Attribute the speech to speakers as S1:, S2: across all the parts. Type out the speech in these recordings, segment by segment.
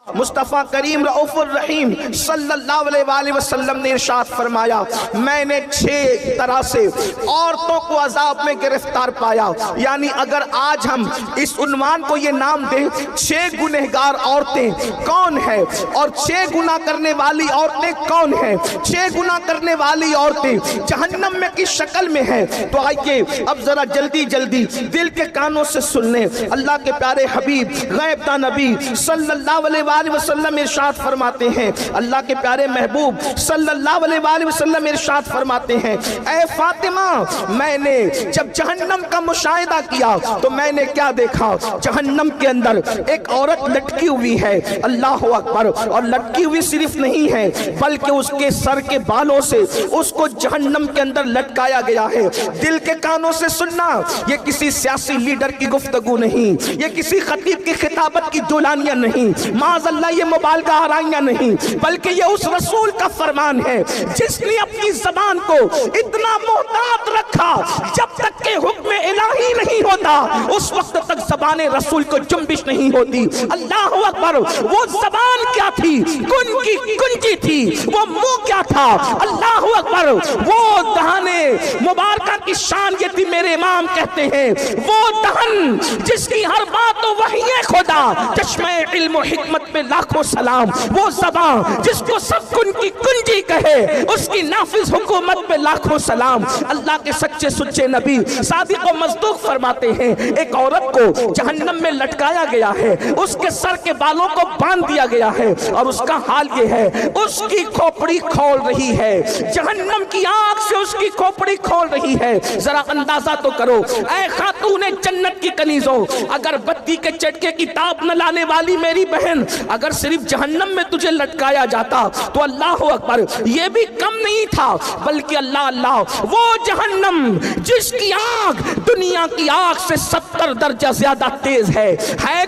S1: مصطفیٰ کریم رؤوف الرحیم صلی اللہ علیہ وآلہ وسلم نے ارشاد فرمایا میں نے 6 طرح سے عورتوں کو عذاب میں گرفتار پایا. یعنی اگر آج ہم اس عنوان کو یہ نام دیں 6 گنہگار عورتیں کون ہیں اور 6 گناہ کرنے والی عورتیں کون ہیں, 6 گناہ کرنے والی عورتیں جہنم میں کس شکل میں ہیں, تو آئیے اب ذرا جلدی جلدی دل کے کانوں سے سن لیں. اللہ کے پیارے حبیب غیب دا نبی صلی اللہ علیہ وآلہ وسلم ارشاد فرماتے ہیں, اللہ کے پیارے محبوب صلی اللہ علیہ وآلہ وسلم ارشاد فرماتے ہیں اے فاطمہ میں نے جب جہنم کا مشاہدہ کیا تو میں نے کیا دیکھا, جہنم کے اندر ایک عورت لٹکی ہوئی ہے, اللہ اکبر, اور لٹکی ہوئی صرف نہیں ہے بلکہ اس کے سر کے بالوں سے اس کو جہنم کے اندر لٹکایا گیا ہے. دل کے کانوں سے سننا, یہ کسی سیاسی لیڈر کی گفتگو نہیں, یہ کسی خطیب کی خطابت کی دولانیاں نہیں, معاذ اللہ یہ مبالغہ آرائیاں نہیں, بلکہ یہ اس رسول کا فرمان ہے جس نے اپنی زبان کو اتنا محتاط رکھا جب تک کہ حکم الہی نہیں ہوتا اس وقت تک زبان رسول کو جنبش نہیں ہوتی. اللہ اکبر, وہ زبان کیا تھی, کن کی کنجی تھی, وہ منہ کیا تھا, اللہ اکبر, وہ دہانے مبارکہ کی شان یہ تھی. میرے امام کہتے ہیں وہ دہن جس کی ہر بات تو وحی خدا, چشمہ علم و حکمت میں لاکھوں سلام, وہ زبان جس کو سب کن کی کنجی کہے اس کی نافذ حکومت میں لاکھوں سلام. اللہ کے سچے سچے نبی صادق و مصدوق فرماتے ہیں ایک عورت کو جہنم میں لٹکایا گیا ہے, اس کے سر کے بالوں کو باندھ دیا گیا ہے اور اس کا حال یہ ہے اس کی کھوپڑی کھول رہی ہے, جہنم کی آگ سے اس کی کھوپڑی کھول رہی ہے. ذرا اندازہ تو کرو اے خاتون جنت کی کنیزوں, اگر بتی کے چٹکے کی تاب نہ لانے والی میری بہن, اگر صرف جہنم میں تجھے لٹکایا جاتا تو اللہ اکبر یہ بھی کم نہیں تھا, بلکہ اللہ اللہ وہ جہنم جس کی آگ دنیا کی آگ سے 70 درجہ زیادہ تیز ہے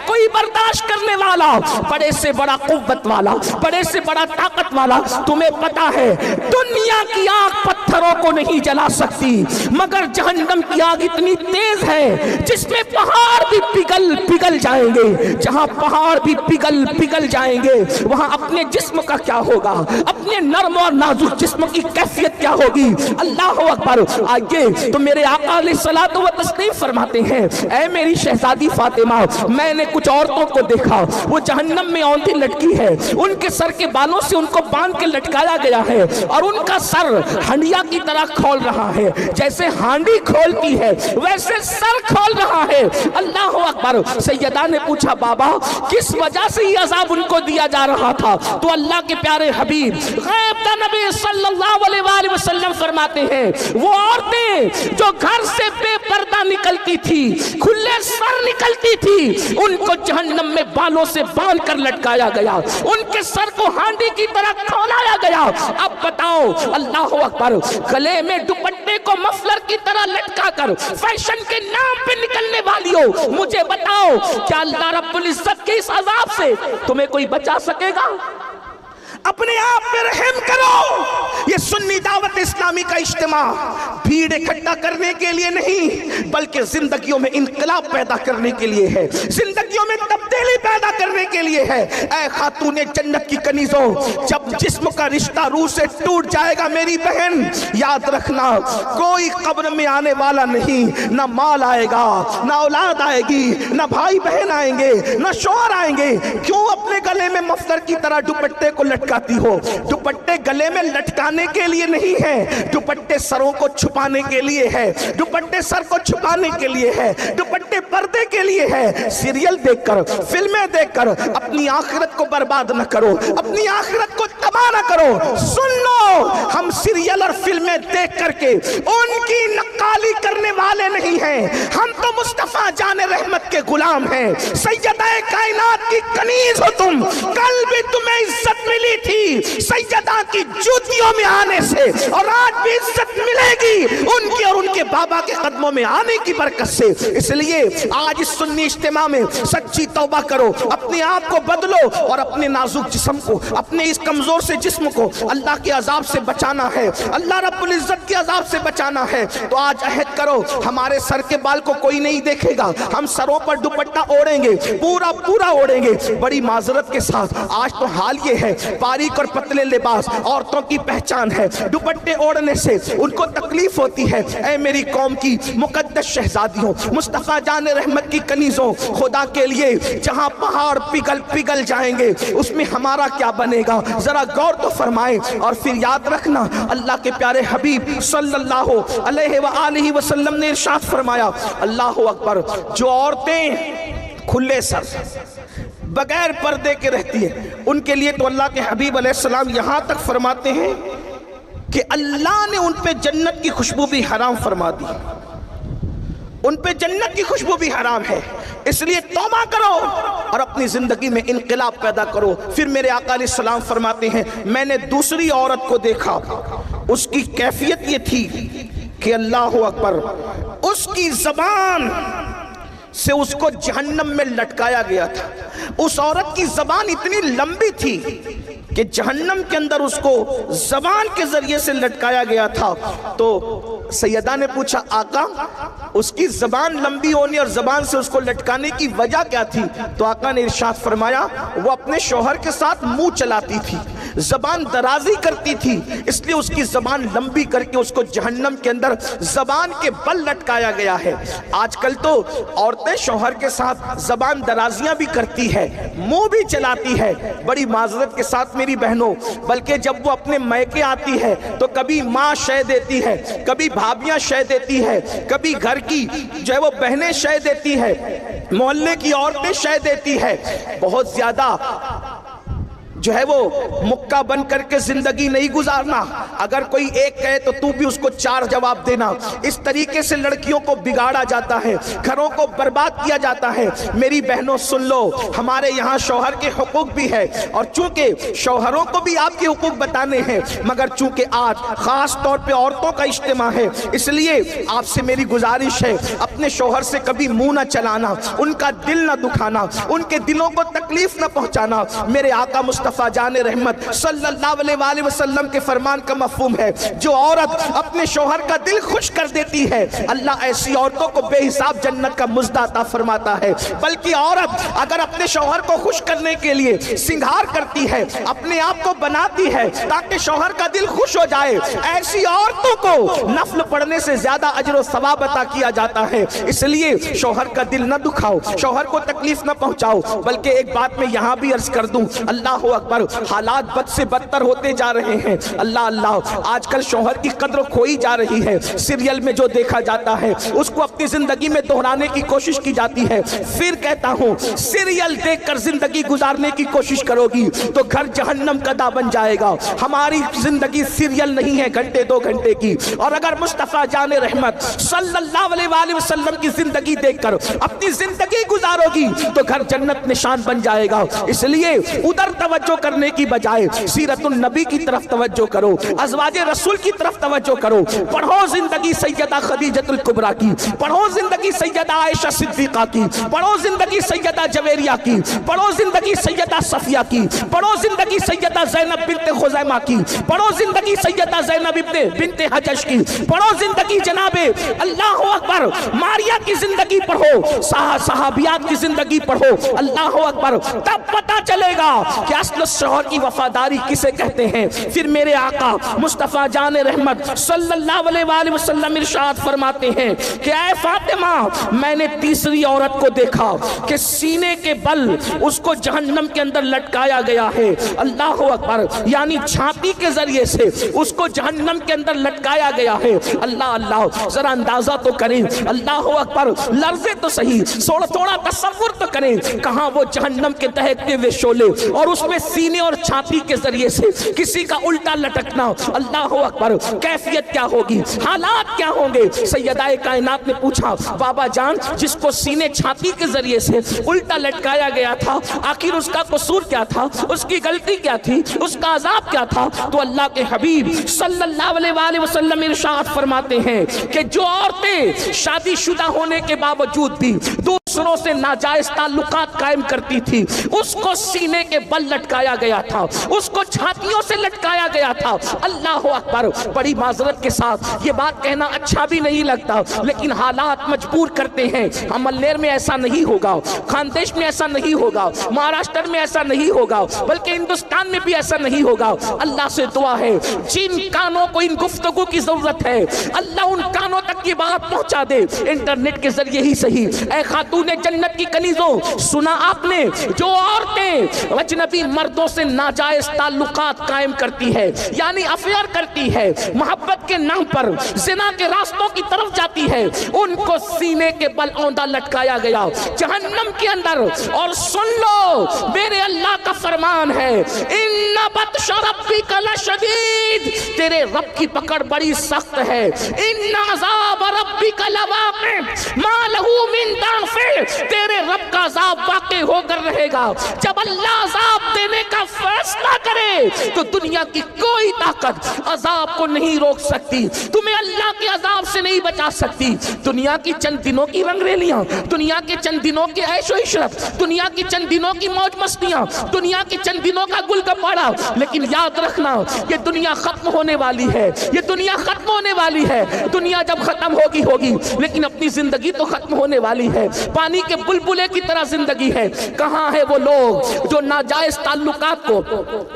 S1: کوئی برداشت کرنے والا, بڑے سے بڑا قوت والا, بڑے سے بڑا طاقت والا. تمہیں پتا ہے دنیا کی آگ پتھروں کو نہیں جلا سکتی مگر جہنم کی آگ اتنی تیز ہے جس میں پہاڑ بھی پگھل جائیں گے. جہاں پہاڑ بھی پگھل جائیں گے وہاں اپنے جسم کا کیا ہوگا, اپنے نرم اور نازک جسم کی کیفیت کیا ہوگی. اللہ اکبر. آئیے تو میرے آقا علیہ الصلوۃ والتسلیم فرماتے ہیں اے میری شہزادی فاطمہ میں نے کچھ عورتوں کو دیکھا وہ جہنم میں اونتی لٹکی ہے, ان کے سر کے بالوں سے ان کو باندھ کے لٹکایا گیا ہے اور ان کا سر ہنڈیا کی طرح کھول رہا ہے, جیسے ہانڈی کھولتی ہے ویسے سر کھول رہا ہے. اللہ اکبر. سیدہ نے پوچھا بابا کس وجہ سے یہ عذاب ان کو دیا جا رہا تھا, تو اللہ کے پیارے حبیب غیب کا نبی صلی اللہ علیہ وآلہ وسلم فرماتے ہیں وہ عورتیں جو گھر سے بے پردہ نکلتی تھی, کھلے سر نکلتی تھی, ان کو جہنم میں بالوں سے باندھ کر لٹکایا گیا, ان کے سر کو ہانڈی کی طرح کھولایا گیا. اب بتاؤ اللہ اکبر, گلے میں دوپٹے کو مفلر کی طرح لٹکا کر فیشن کے نام پہ نکلنے والیوں مجھے بتاؤ کیا اللہ رب العزت کے اس عذاب سے تمہیں کوئی بچا سکے گا؟ اپنے آپ پہ رحم کرو. یہ سنی دعوت اسلامی کا اجتماع بھیڑ اکٹھا کرنے کے لیے نہیں بلکہ زندگیوں میں انقلاب پیدا کرنے کے لیے ہے, زندگیوں میں تبدیلی پیدا کرنے کے لیے ہے. اے خاتون جنت کی کنیزوں, جب جسم کا رشتہ روح سے ٹوٹ جائے گا میری بہن یاد رکھنا کوئی قبر میں آنے والا نہیں, نہ مال آئے گا, نہ اولاد آئے گی, نہ بھائی بہن آئیں گے, نہ شوہر آئیں گے. کیوں اپنے گلے میں مفلر کی طرح دوپٹے کو لٹکاتی ہو؟ دوپٹے گلے میں لٹکانے کے لیے نہیں ہے, دوپٹے سروں کو چھپانے کے لیے ہے, دوپٹے سر کو چھپانے کے لیے ہے, دوپٹے پردے کے لیے ہے. سیریل دیکھ کر فلمیں دیکھ کر اپنی آخرت کو برباد نہ کرو, اپنی آخرت کو تباہ نہ کرو. سن لو ہم سیریل اور فلمیں دیکھ کر کے ان کی نقالی کرنے والے نہیں ہیں, ہم تو مصطفیٰ جان رحمت کے غلام ہیں. سیدہ کائنات کی کنیز ہو تم, کل بھی تمہیں عزت ملی تھی सैयदा की जूतियों में आने से, और आज भी इज्जत मिलेगी उनके और उनके बाबा के कदमों में आने की बरकत से। इसलिए आज इस सुन्नी इज्तिमा में सच्ची तौबा करो, अपने आप को बदलो और अपने नाजुक जिस्म को, अपने इस कमजोर से जिस्म को अल्लाह के अजाब से बचाना है, अल्लाह रब्बुल इज्जत के अजाब से बचाना है। तो आज अहद करो, हमारे सर के बाल को कोई नहीं देखेगा, हम सरों पर दुपट्टा ओढ़ेंगे, पूरा पूरा ओढ़ेंगे बड़ी माजरत के साथ। आज तो हाल ये है, बारीक और पतले लिबास औरतों की पहचान है, दुपट्टे ओढ़ने से उनको तकलीफ होती है। ऐ मेरी कौम की मुकद्दस शहजादियों, मुस्तफा जान रहमत की कनीजों, खुदा के लिए जहां पहाड़ पिघल पिघल जाएंगे उसमें हमारा क्या बनेगा, जरा गौर तो फरमाएं। और फिर याद रखना, अल्लाह के प्यारे हबीब सल्लल्लाहु अलैहि वसल्लम ने इरशाद फरमाया, अल्लाहु अकबर, जो औरतें खुले सर बगैर पर्दे के रहती है उनके लिए तो अल्लाह के हबीब अलैहिस्सलाम यहां तक फरमाते हैं कि अल्लाह ने उन पे जन्नत की खुशबू भी हराम फरमा दी, उन पे जन्नत की खुशबू भी हराम है। इसलिए तौबा करो और अपनी जिंदगी में इनकलाब पैदा करो। फिर मेरे आका अलैहिस्सलाम फरमाते हैं, मैंने दूसरी औरत को देखा, उसकी कैफियत ये थी कि अल्लाहु अकबर, उसकी जबान से उसको जहन्नम में लटकाया गया था। उस औरत की जबान इतनी लंबी थी कि जहन्नम के अंदर उसको जबान के जरिए से लटकाया गया था। तो सैयदा ने पूछा, आका उसकी जबान लंबी होने और जबान से उसको लटकाने की वजह क्या थी? तो आका ने इरशाद फरमाया, वो अपने शौहर के साथ मुंह चलाती थी, जबान दराजी करती थी, इसलिए उसकी जबान लंबी करके उसको जहन्नम के अंदर जबान के बल लटकाया गया है। आजकल तो औरतें शौहर के साथ जबान दराजियां भी करती है, मुंह भी चलाती है, बड़ी माजरत के साथ मेरी बहनों। बल्कि जब वो अपने मैके आती है तो कभी माँ शय देती है, कभी भाभियां शय देती है, कभी घर की जो है वो बहनें शय देती है, मोहल्ले की औरतें शय देती है। बहुत ज्यादा जो है वो मुक्का बन करके जिंदगी नहीं गुजारना। अगर कोई एक कहे तो तू भी उसको चार जवाब देना। इस तरीके से लड़कियों को बिगाड़ा जाता है, घरों को बर्बाद किया जाता है। मेरी बहनों सुन लो, हमारे यहाँ शौहर के हुकूक भी है और चूंकि शौहरों को भी आपके हुकूक बताने हैं, मगर चूंकि आज खास तौर पे औरतों का इज्तिमा है, इसलिए आपसे मेरी गुजारिश है, अपने शौहर से कभी मुंह ना चलाना, उनका दिल ना दुखाना, उनके दिलों को तकलीफ ना पहुंचाना। मेरे आका मुस्तफा जाने रहमत सल्लल्लाहु अलैहि वसल्लम के फरमान का मफहूम है, जो औरत अपने शौहर का दिल खुश कर देती है, अल्लाह ऐसी औरतों को बेहिसाब जन्नत का मुज़्दा अता फरमाता है। बल्कि औरत अगर अपने शौहर को खुश करने के लिए सिंगार करती है, अपने आप को बनाती है ताकि शौहर का दिल खुश हो जाए, ऐसी औरतों को नफल पढ़ने से ज्यादा अजर और सवाब अता किया जाता है। इसलिए शौहर का दिल न दुखाओ, शौहर को तकलीफ न पहुंचाओ। बल्कि एक बात मैं यहां भी अर्ज कर दूं, अल्लाह अकबर, हालात बद से बदतर होते जा रहे हैं। अल्लाह अल्लाह, आजकल शौहर की कद्र खोई जा रही है। सीरियल में जो देखा जाता है उसको अपनी जिंदगी में दोहराने की कोशिश की जाती है। फिर कहता हूं, सीरियल देखकर जिंदगी गुजारने की कोशिश करोगी तो घर जहन्नम का दा बन जाएगा। हमारी जिंदगी सीरियल नहीं है घंटे दो घंटे की। और अगर मुस्तफा जाने रहमत सल्लल्लाहु अलैहि वसल्लम की जिंदगी देखकर अपनी जिंदगी गुजारोगी तो घर जन्नत निशान बन जाएगा। इसलिए उधर तवज्जो करने की बजाय सीरतुन नबी की तरफ तवज्जो करो, अज़वाजे रसूल की तरफ तवज्जो करो। पढ़ो जिंदगी सैयदा खदीजतुल कुबरा की, पढ़ो जिंदगी सैयदा आयशा सिद्दीका की, पढ़ो जिंदगी सैयदा जवेरिया की, पढ़ो जिंदगी सैयदा सफिया की, पढ़ो जिंदगी सैयदा ज़ैनब बिन्ते खुज़ैमा की, पढ़ो जिंदगी सैयदा ज़ैनब बिन्ते हजश की, पढ़ो जिंदगी जनाबे अल्लाह अकबर मारिया की जिंदगी पढ़ो, सहाबियात की जिंदगी पढ़ो। अल्लाह अकबर, तब पता चलेगा कि असल शौहर की वफादारी किसे कहते हैं। फिर मेरे आका मुस्तफा जाने रहमत सल्लल्लाहु अलैहि वसल्लम इरशाद फरमाते हैं कि ऐ फातिमा, मैंने तीसरी औरत को देखा कि सीने के बल उसको जहन्नम के अंदर लटकाया गया है। अल्लाह अकबर, यानी छाती के जरिए से उसको जहन्नम के अंदर लटकाया गया है। अल्लाह अल्लाह, जरा अंदाजा तो करें, अल्लाह अकबर, लर्जे तो सही, थोड़ा तसव्वुर तो करें, कहां वो जहन्नम के दहकते हुए शोले और उसमें सीने और छाती के जरिए से किसी का उल्टा लटकना, अल्लाह अकबर, कैफियत क्या होगी, हालात क्या होंगे। सैयदा कायनात ने पूछा, बाबा जान जिसको सीने छाती के जरिए से उल्टा लटकाया गया था, आखिर उसका कसूर क्या था, उसकी गलती क्या थी, उसका अजाब क्या था? तो अल्लाह के हबीब सल्लल्लाहु अलैहि वसल्लम इरशाद फरमाते हैं कि जो औरतें शादीशुदा होने के बावजूद भी दूसरों से नाजायज ताल्लुकात कायम करती थी, उसको सीने के बल लटकाया गया था, उसको छातियों से लटकाया गया था। अल्लाह अकबर। बड़ी माजरत के साथ ये बात कहना अच्छा भी नहीं लगता, लेकिन हालात मजबूर करते हैं। अमलनेर में ऐसा नहीं होगा, खानदेश में ऐसा नहीं होगा, महाराष्ट्र में ऐसा नहीं होगा, बल्कि हिंदुस्तान में भी ऐसा नहीं होगा। अल्लाह से दुआ है जिन कानों को इन गुफ्तगू की जरूरत है, अल्लाह उन कानों तक ये बात पहुंचा दे, इंटरनेट के जरिए ही सही। ऐ खातूने जन्नत की कनीजों, सुना आपने, जो औरतें अजनबी मर्दों से नाजायज ताल्लुकात कायम करती है, यानी अफेयर करती है, मोहब्बत के नाम पर जिना के रास्तों की तरफ जाती है, उनको सीने के बल औंधा लटकाया गया जहन्नम के अंदर। और सुन लो, मेरे अल्लाह का फरमान है, इन्ना बत्श रब्बिका लशदीद, तेरे रब की पकड़ बड़ी सख्त है। इन्ना अज़ाब रब्बिका लवाक़ि मा लहू मिन दाफ़िर, तेरे रब का अज़ाब वाक़ई होकर रहेगा। जब अल्लाह अज़ाब देने का फैसला करे तो दुनिया की कोई ताकत अज़ाब को नहीं रोक सकती, तुम्हें अल्लाह के अज़ाब से नहीं बचा सकती। दुनिया की चंद दिनों की रंगरेलियां, दुनिया के चंद दिनों के ऐशो इशरत, दुनिया की चंद दिनों की मौज मस्तियां, दुनिया के चंद दिनों का गुल गप्पाड़ा, लेकिन याद रखना ये दुनिया खत्म होने वाली है, ये दुनिया खत्म होने वाली है। दुनिया जब खत्म होगी होगी, लेकिन अपनी जिंदगी तो खत्म होने वाली है। पानी के बुलबुले की तरह जिंदगी है। कहाँ है वो लोग जो नाजायज ताल्लुकात को,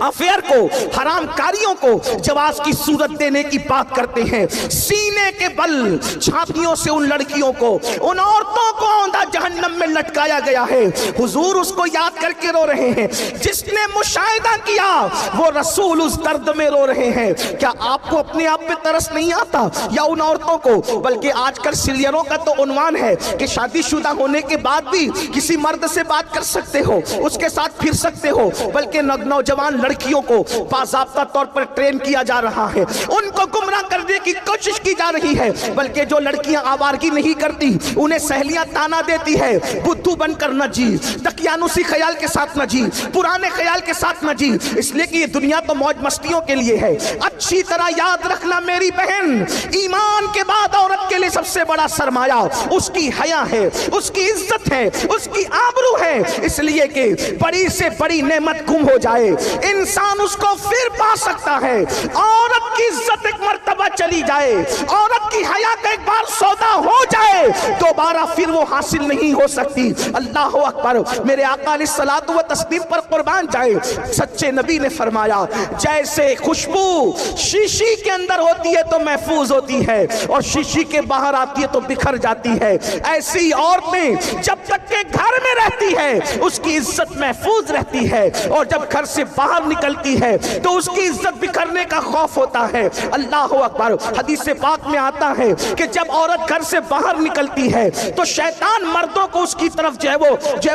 S1: अफेयर को, हराम कारियों को जवाज की सूरत देने की बात करते हैं। सीने के बल छातियों से उन लड़कियों को, उन औरतों को औंधा जहन्नम में लटकाया गया है। हुजूर उसको याद करके रो रहे हैं, जिसने मुशाहिदा किया वो रसूल उस दर्द में रो रहे हैं। क्या आपको अपने आप पे तरस नहीं आता, या उन औरतों को? बल्कि आजकल सीरियलों का तो उन्वान है कि शादीशुदा होने के बाद भी किसी मर्द से बात कर सकते हो, उसके साथ फिर सकते हो, बल्कि नौजवान लड़कियों को बाज़ाब्ता तौर पर ट्रेन किया जा रहा है, उनको गुमराह करने की कोशिश की जा रही है। बल्कि जो लड़कियां आवारगी नहीं करती, उन्हें सहेलियां ताना देती है, बुद्धू बनकर न जी, दकियानुसी ख्याल के साथ न जी, पुराने ख्याल के साथ न जी, इसलिए कि ये दुनिया तो मौज मस्तियों के लिए है। अच्छी तरह याद रखना मेरी बहन, ईमान के बाद औरत के लिए सबसे बड़ा सरमाया उसकी हया है, उसकी इज्जत है, उसकी आबरू है। इसलिए कि बड़ी से बड़ी नेमत गुम हो जाए, इंसान उसको फिर पा सकता है। औरत की इज्जत एक मर्तबा चली जाए, औरत की हया का एक बार सौदा हो जाए, दोबारा फिर वो हासिल नहीं हो सकती। अल्लाह अकबर। मेरे आका अलैहिस्सलातु व तस्लीम पर कुर्बान जाए, सच्चे नबी ने फरमाया, जैसे खुशबू शीशी के अंदर होती है तो महफूज होती है, और शीशी के बाहर आती है तो बिखर जाती है, ऐसी औरतें जब तक के घर में रहती है उसकी इज्जत महफूज रहती है, और जब घर से बाहर निकलती है तो उसकी इज्जत बिखरने का खौफ होता है। अल्लाह अकबर। हदीस पाक में आता है कि जब औरत घर से बाहर निकलती है तो शैतान मर्दों को उसकी तरफ जो है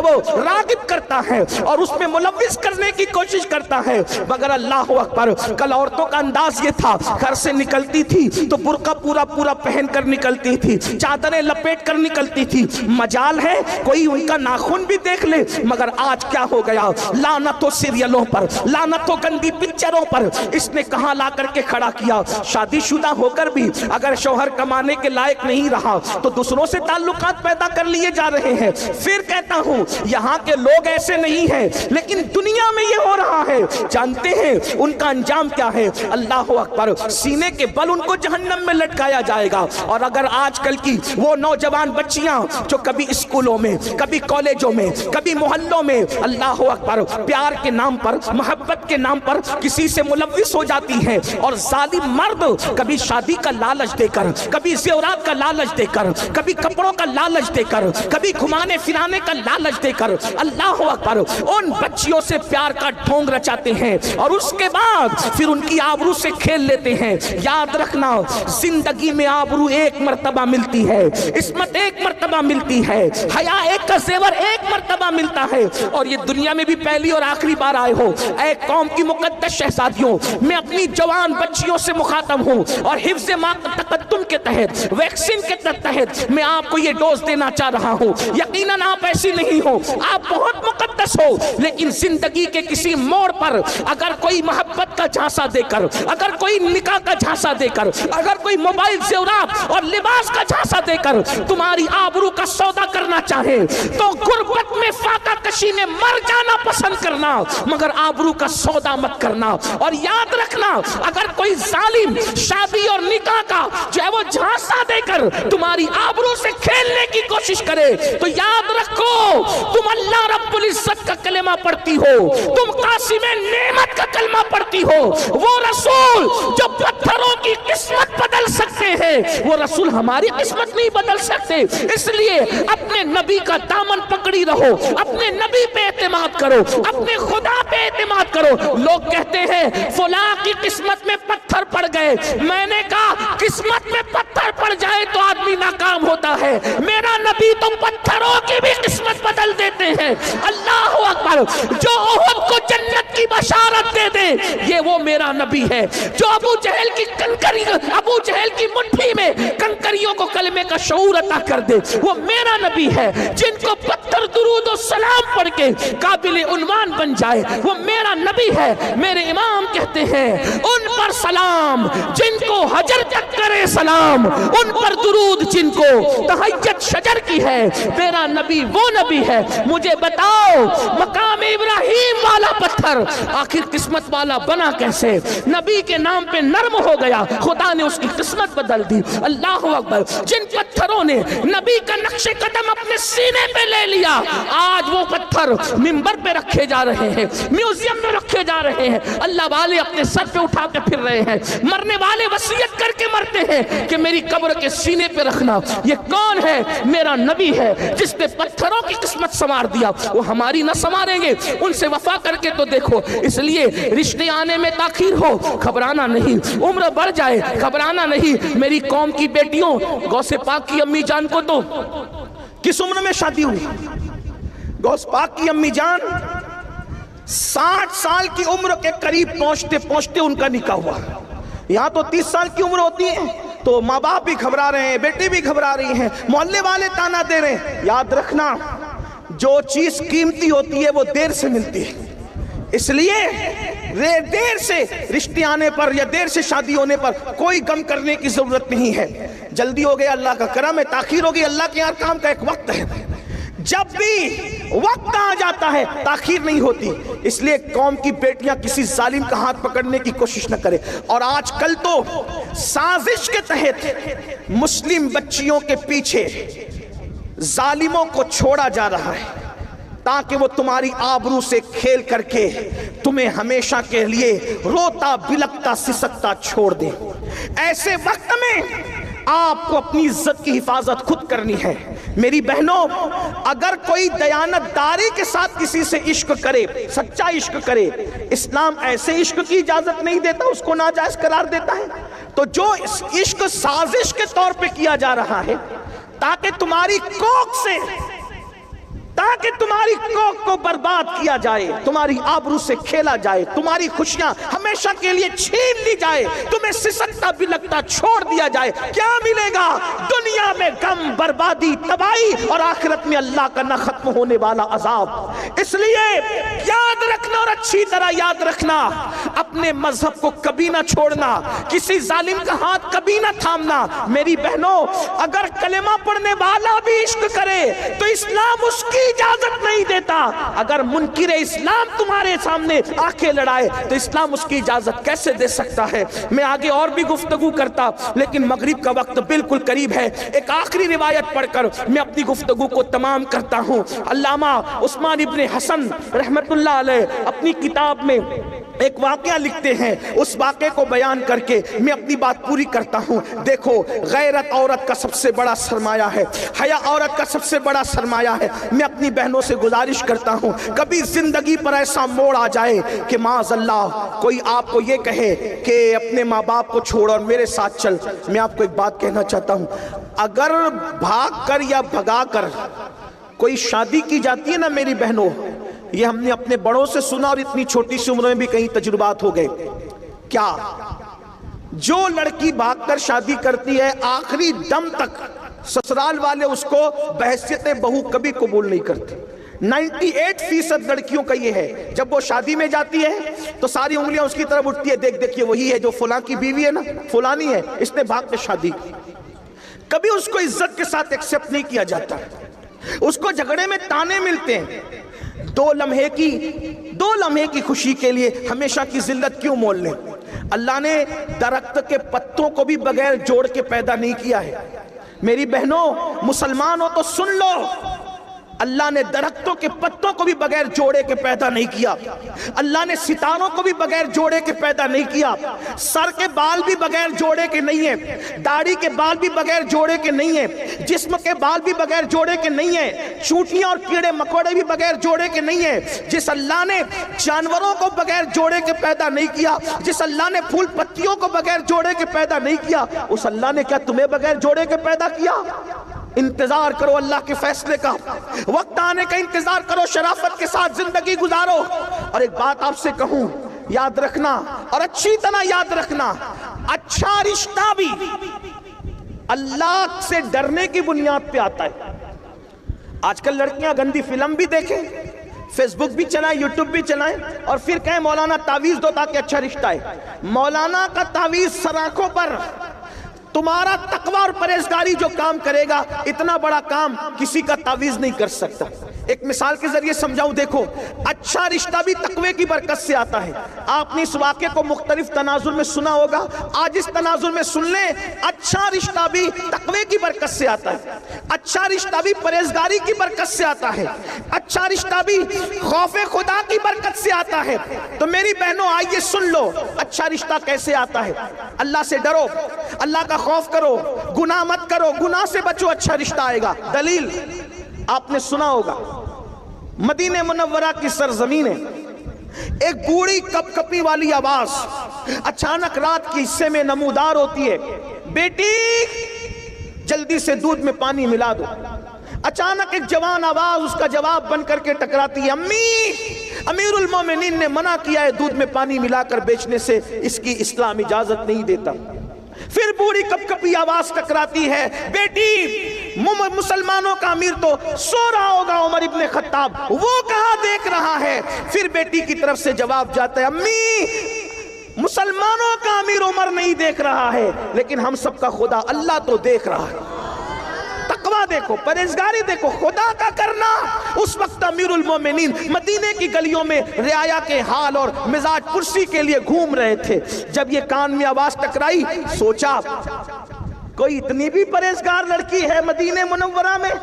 S1: वो रागिब करता है और उसमें मुलव्विस करने की कोशिश करता है। मगर अल्लाह अकबर, कल औरतों का अंदाज ये था, घर से निकलती थी तो बुर्का पूरा पूरा पहन कर निकलती थी, चादरें लपेट कर निकलती थी, मजाल है कोई उनका नाखून भी देख ले। मगर आज क्या हो गया, लानत हो सीरियलों पर, लानत हो गंदी पिक्चरों पर, इसने कहां ला करके खड़ा किया। शादीशुदा होकर भी अगर शौहर कमाने के लायक नहीं रहा तो दूसरों से ताल्लुकात पैदा कर लिए जा रहे हैं। फिर कहता हूं, यहाँ के लोग ऐसे नहीं हैं, लेकिन दुनिया में ये हो रहा है। जानते हैं उनका अंजाम क्या है? अल्लाह अकबर। सीने के बल उनको जहन्नम में लटकाया जाएगा। और अगर आजकल की वो नौजवान बच्चियां जो कभी स्कूलों में, कभी कॉलेजों में, कभी मोहल्लों में, अल्लाह अकबर, प्यार के नाम पर, मोहब्बत के नाम पर किसी से मुलव्विस हो जाती हैं, और जालिम मर्द कभी शादी का लालच देकर, कभी ज़ेवरात का लालच देकर, कभी कपड़ों का लालच देकर, कभी घुमाने फिराने का लालच देकर, अल्लाह अकबर, उन बच्चियों से प्यार का ढोंग रचाते हैं और उसके बाद फिर उनकी आबरू से खेल लेते हैं। याद रखना, जिंदगी में आबरू एक मर्तबा मिलती है, इस्मत एक मर्तबा मिलती है, हया एक का ज़ेवर एक मर्तबा मिलता है, और ये दुनिया में भी पहली और आखिरी बार आए हो। ऐ कौम की मुकद्दस शहजादियों, मैं अपनी जवान बच्चियों से मुखातब हूँ और हिफ्ज़ तक़द्दुम के तहत, वैक्सीन के तहत मैं आपको ये डोज देना चाह रहा हूँ। यकीनन आप ऐसी नहीं हो, आप बहुत मुकद्दस हो, लेकिन जिंदगी के किसी मोड़ पर अगर कोई मोहब्बत का झांसा देकर, अगर कोई निकाह का झांसा देकर, अगर कोई मोबाइल ज़ेवरात और लिबास का झांसा देकर तुम्हारी आबरू का सौदा करना चाहे तो गुर्बत में फाका कशी में मर जाना पसंद करना, मगर आबरू का सौदा मत करना। और याद रखना, अगर कोई जालिम शादी और निकाह का जो है वो झांसा देकर तुम्हारी आबरू से खेलने की कोशिश करे तो याद रखो, तुम अल्लाह रब्बुल इज्जत का कलमा पढ़ती हो, तुम कासिमे नेमत का कलमा पढ़ती हो। वो रसूल जो पत्थरों की किस्मत बदल सकते हैं, वो रसूल हमारी किस्मत नहीं बदल सकते। इसलिए अपने नबी का दामन पकड़ी रहो, अपने नबी पे एतमाद करो, अपने खुदा पे एतमाद करो। लोग कहते हैं फुला की किस्मत में पत्थर पड़ गए, मैंने कहा किस्मत में पत्थर पड़ जाए तो आदमी नाकाम होता है, मेरा नबी तो पत्थरों की भी किस्मत बदल देते हैं। अल्लाह अकबर। जो उहद को जन्नत की बशारत दे दे, ये वो मेरा नबी है। जो अबू जहल की कंकरी, अबू जहल की मुट्ठी में कंकरियों को कलमे का शऊर अता कर दे, वो मेरा नबी है। जिनको पत्थर दुरूद और सलाम पढ़ के काबिल उन्वान बन जाए, वो मेरा नबी है। मेरे इमाम कहते हैं उन पर सलाम जिनको हजर तक करे सलाम, उन पर दुरूद जिनको तहज्जुद शजर की है। मेरा नबी वो नबी है। मुझे बताओ, मकाम इब्राहिम वाला पत्थर आखिर किस्मत वाला बना कैसे? नबी के नाम पे नर्म हो गया, खुदा ने उसकी किस्मत बदल दी। अल्लाह अकबर। जिन पत्थरों ने नबी का नक्शे कदम अपने सीने पे ले लिया, आज वो पत्थर मिंबर पे रखे जा रहे हैं, म्यूजियम में रखे जा रहे हैं, अल्लाह वाले अपने सर पे उठा के फिर रहे हैं। मरने वाले वसीयत करके मरते हैं कि मेरी कब्र के सीने पे रखना। ये कौन है? मेरा नबी है, जिसने पत्थरों की किस्मत संवार दिया। वो हमारी न संवारेंगे, उनसे वफा करके तो देखो। इसलिए रिश्ते आने में ताखीर हो, घबराना नहीं। उम्र बढ़ जाए, घबराना नहीं। मेरी कौम की बेटियों, गौसे पाक की अम्मी जान को तो किस उम्र में शादी हुई? गौस पाक की अम्मी जान 60 साल की उम्र के करीब पहुंचते पहुंचते उनका निकाह हुआ। यहाँ तो 30 साल की उम्र होती है तो माँ बाप भी घबरा रहे हैं, बेटी भी घबरा रही हैं, मोहल्ले वाले ताना दे रहे हैं। याद रखना, जो चीज कीमती होती है वो देर से मिलती है। इसलिए देर से रिश्ते आने पर या देर से शादी होने पर कोई गम करने की जरूरत नहीं है। जल्दी हो गया अल्लाह का करम है, ताखीर हो गई अल्लाह के यहाँ काम का एक वक्त है। जब भी वक्त आ जाता है ताखीर नहीं होती। इसलिए कौम की बेटियां किसी जालिम का हाथ पकड़ने की कोशिश न करें। और आजकल तो साजिश के तहत मुस्लिम बच्चियों के पीछे जालिमों को छोड़ा जा रहा है ताकि वो तुम्हारी आबरू से खेल करके तुम्हें हमेशा के लिए रोता बिलखता सिसकता छोड़ दे। ऐसे वक्त में आपको अपनी इज्जत की हिफाजत खुद करनी है। मेरी बहनों, अगर कोई दयानतदारी के साथ किसी से इश्क करे, सच्चा इश्क करे, इस्लाम ऐसे इश्क की इजाजत नहीं देता, उसको नाजायज करार देता है। तो जो इश्क साजिश के तौर पे किया जा रहा है ताकि तुम्हारी कोख को बर्बाद किया जाए, तुम्हारी आबरू से खेला जाए, तुम्हारी खुशियां हमेशा के लिए छीन ली जाए, तुम्हें सिसकता बिलखता छोड़ दिया जाए, क्या मिलेगा? दुनिया में गम, बर्बादी, तबाही और आखिरत में अल्लाह का न खत्म होने वाला अजाब। इसलिए याद रखना और अच्छी तरह याद रखना, अपने मजहब को कभी ना छोड़ना, किसी जालिम का हाथ कभी ना थामना। मेरी बहनों, अगर कलेमा पढ़ने वाला भी इश्क करे तो इस्लाम उसकी इजाजत नहीं देता। अगर मुनकिर इस्लाम तुम्हारे सामने आंखें लड़ाए तो इस्लाम उसकी इजाजत कैसे दे सकता है? मैं आगे और भी गुफ्तगू करता, लेकिन मगरिब का वक्त बिल्कुल करीब है। एक आखिरी रिवायत पढ़कर मैं अपनी गुफ्तगू को तमाम करता हूँ। अल्लामा उस्मान इब्न ابن حسن رحمت اللہ علیہ اپنی کتاب میں ایک واقعہ لکھتے ہیں، اس واقعے کو بیان کر کے میں اپنی بات پوری کرتا ہوں۔ دیکھو، غیرت عورت کا سب سے بڑا سرمایہ ہے، حیا عورت کا سب سے بڑا سرمایہ ہے۔ میں اپنی بہنوں سے گزارش کرتا ہوں، کبھی زندگی پر ایسا موڑ آ جائے کہ معاذ اللہ کوئی آپ کو یہ کہے کہ اپنے ماں باپ کو چھوڑ اور میرے ساتھ چل، میں آپ کو ایک بات کہنا چاہتا ہوں، اگر بھاگ کر یا بھگا کر کوئی شادی کی جاتی ہے نا میری بہنوں، یہ ہم نے اپنے بڑوں سے سنا اور اتنی چھوٹی سی عمر میں بھی کئی تجربات ہو گئے، کیا جو لڑکی بھاگ کر شادی کرتی ہے آخری دم تک سسرال والے اس کو بحیثیت بہو کبھی قبول نہیں کرتے۔ 98% لڑکیوں کا یہ ہے، جب وہ شادی میں جاتی ہے تو ساری انگلیاں اس کی طرف اٹھتی ہے، دیکھ دیکھیے وہی ہے جو فلاں کی بیوی ہے نا، فلانی ہے، اس نے بھاگ کے شادی کی۔ کبھی اس کو عزت کے ساتھ ایکسپٹ نہیں کیا جاتا، اس کو جھگڑے میں تانے ملتے ہیں۔ دو لمحے کی خوشی کے لیے ہمیشہ کی ذلت کیوں مول لیں؟ اللہ نے درخت کے پتوں کو بھی بغیر جوڑ کے پیدا نہیں کیا ہے۔ میری بہنوں، مسلمان ہو تو سن لو، اللہ نے درختوں کے پتوں کو بھی بغیر جوڑے کے پیدا نہیں کیا، اللہ نے ستاروں کو بھی بغیر جوڑے کے پیدا نہیں کیا، سر کے بال بھی بغیر جوڑے کے نہیں ہیں، داڑھی کے بال بھی بغیر جوڑے کے نہیں ہیں، جسم کے بال بھی بغیر جوڑے کے نہیں ہیں، چونٹیاں اور کیڑے مکوڑے بھی بغیر جوڑے کے نہیں ہیں۔ جس اللہ نے جانوروں کو بغیر جوڑے کے پیدا نہیں کیا، جس اللہ نے پھول پتیوں کو بغیر جوڑے کے پیدا نہیں کیا، اس اللہ نے کیا تمہیں بغیر جوڑے کے پیدا کیا؟ انتظار کرو اللہ کے فیصلے کا، وقت آنے کا انتظار کرو، شرافت کے ساتھ زندگی گزارو۔ اور ایک بات آپ سے کہوں، یاد رکھنا اور اچھی طرح یاد رکھنا، اچھا رشتہ بھی اللہ سے ڈرنے کی بنیاد پہ آتا ہے۔ آج کل لڑکیاں گندی فلم بھی دیکھیں، فیس بک بھی چلائیں، یوٹیوب بھی چلائیں، اور پھر کہیں مولانا تعویذ دو تاکہ اچھا رشتہ ہے۔ مولانا کا تعویذ سر آنکھوں پر، تمہارا تقوی اور پرہیزگاری جو کام کرے گا، اتنا بڑا کام کسی کا تعویذ نہیں کر سکتا۔ ایک مثال کے ذریعے سمجھاؤں، دیکھو، اچھا رشتہ بھی تقوی کی برکت سے آتا ہے۔ آپ نے اس واقعے کو مختلف تناظر میں سنا ہوگا، آج اس تناظر میں سن لیں، اچھا رشتہ بھی تقوی کی برکت سے آتا ہے، اچھا رشتہ بھی پرہیزگاری کی برکت سے آتا ہے، اچھا رشتہ بھی خوف خدا کی برکت سے آتا ہے۔ تو میری بہنوں آئیے سن لو، اچھا رشتہ کیسے آتا ہے۔ اللہ سے ڈرو، اللہ کا خوف کرو، گناہ مت کرو، گناہ سے بچو، اچھا رشتہ آئے گا۔ دلیل آپ نے سنا ہوگا، مدینہ منورہ کی سرزمین ہے، ایک بوڑھی کپ کپی والی آواز اچانک رات کے حصے میں نمودار ہوتی ہے، بیٹی جلدی سے دودھ میں پانی ملا دو۔ اچانک ایک جوان آواز اس کا جواب بن کر کے ٹکراتی ہے، امی، امیر المومنین نے منع کیا ہے دودھ میں پانی ملا کر بیچنے سے، اس کی اسلام اجازت نہیں دیتا۔ پھر بوڑھی کپ کپی آواز ٹکراتی ہے، بیٹی مسلمانوں کا امیر تو سو رہا ہوگا عمر ابن خطاب، وہ کہاں دیکھ رہا ہے؟ پھر بیٹی کی طرف سے جواب جاتا ہے، امی مسلمانوں کا امیر عمر نہیں دیکھ رہا ہے، لیکن ہم سب کا خدا اللہ تو دیکھ رہا ہے۔ تقوی دیکھو، پرہیزگاری دیکھو، خدا کا کرنا۔ اس وقت امیر المومنین مدینے کی گلیوں میں رعایا کے حال اور مزاج پرسی کے لیے گھوم رہے تھے۔ جب یہ کان میں آواز ٹکرائی، سوچا کوئی اتنی بھی پرہیزگار لڑکی ہے مدینہ منورہ میں؟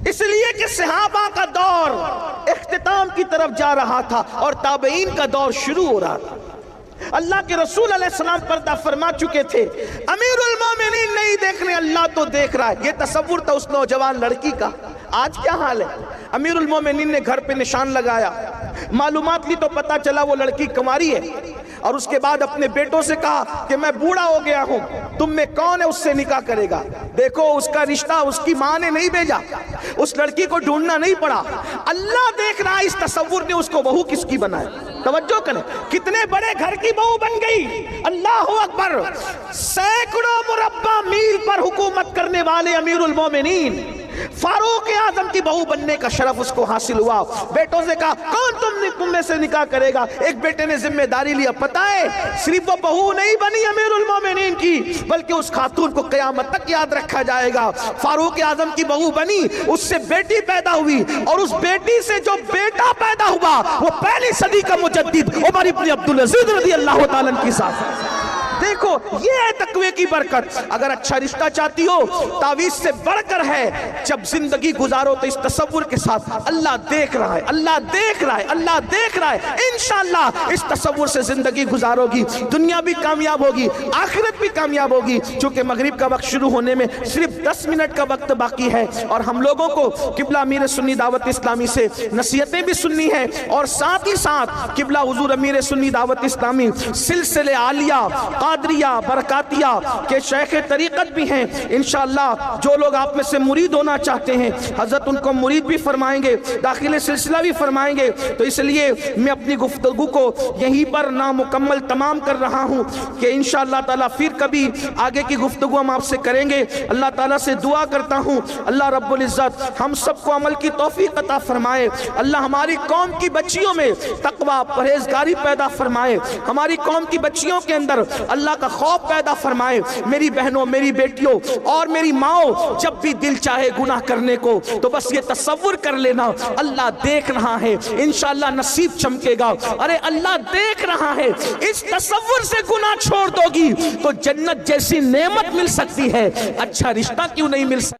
S1: اس لیے کہ صحابہ کا دور اختتام کی طرف جا رہا تھا اور تابعین کا دور شروع ہو رہا تھا۔ اللہ کے رسول علیہ السلام پردہ فرما چکے تھے، امیر المومنین نہیں دیکھ رہے، اللہ تو دیکھ رہا ہے۔ یہ تصور تھا اس نوجوان لڑکی کا۔ آج کیا حال ہے؟ امیر المومنین نے گھر پہ نشان لگایا، معلومات لی تو پتا چلا وہ لڑکی کنواری ہے، اور اس کے بعد اپنے بیٹوں سے کہا کہ میں بوڑھا ہو گیا ہوں، تم میں کون ہے اس سے نکاح کرے گا؟ دیکھو، اس کا رشتہ اس کی ماں نے نہیں بھیجا، اس لڑکی کو ڈھونڈنا نہیں پڑا، اللہ دیکھ رہا ہے۔ اس تصور نے اس کو بہو کس کی بنایا؟ توجہ کریں، کتنے بڑے گھر کی بہو بن گئی، اللہ اکبر۔ سینکڑوں مربع میل پر حکومت کرنے والے امیر المومنین، فاروق اعظم کی بہو بننے کا شرف اس کو حاصل ہوا۔ بیٹوں سے کہا کون تم میں سے نکاح کرے گا؟ ایک بیٹے نے ذمہ داری لیا، پتہ ہے صرف وہ بہو نہیں بنی امیر المومنین کی، بلکہ اس خاتون کو قیامت تک یاد رکھا جائے گا۔ فاروق اعظم کی بہو بنی، اس سے بیٹی پیدا ہوئی، اور اس بیٹی سے جو بیٹا پیدا ہوا وہ پہلی صدی کا مجدد عمر ابن عبدالعزیز رضی اللہ تعالیٰ عنہ کی ساتھ۔ دیکھو یہ ہے تقوی کی برکت. اگر اچھا رشتہ چاہتی ہو تعویذ سے بڑھ کر ہے, جب زندگی گزارو تو اس تصور کے ساتھ اللہ دیکھ رہا ہے, اللہ دیکھ رہا ہے, اللہ دیکھ رہا ہے. انشاءاللہ اس تصور سے زندگی گزارو گی, دنیا بھی کامیاب ہوگی, آخرت بھی کامیاب ہوگی. چونکہ مغرب کا وقت شروع ہونے میں صرف 10 منٹ کا وقت باقی ہے, اور ہم لوگوں کو قبلہ امیر سنی دعوت اسلامی سے نصیحتیں بھی سننی ہیں, اور ساتھ ہی ساتھ قبلہ حضور امیر سنی دعوت اسلامی سلسلے عالیہ قادریہ برکاتیہ کے شیخ طریقت بھی ہیں. انشاءاللہ جو لوگ آپ میں سے مرید ہونا چاہتے ہیں حضرت ان کو مرید بھی فرمائیں گے, داخل سلسلہ بھی فرمائیں گے. تو اس لیے میں اپنی گفتگو کو یہیں پر نامکمل تمام کر رہا ہوں کہ انشاءاللہ تعالیٰ پھر کبھی آگے کی گفتگو ہم آپ سے کریں گے. اللہ تعالیٰ سے دعا کرتا ہوں اللہ رب العزت ہم سب کو عمل کی توفیق عطا فرمائے. اللہ ہماری قوم کی بچیوں میں تقوی پرہیزگاری پیدا فرمائے, ہماری قوم کی بچیوں کے اندر اللہ کا خوف پیدا فرمائے. میری بہنوں, میری بیٹیوں اور میری ماؤں, جب بھی دل چاہے گناہ کرنے کو تو بس یہ تصور کر لینا اللہ دیکھ رہا ہے, انشاءاللہ نصیب چمکے گا. ارے اللہ دیکھ رہا ہے, اس تصور سے گناہ چھوڑ دو گی تو جنت جیسی نعمت مل سکتی ہے, اچھا رشتہ کیوں نہیں مل سکتا.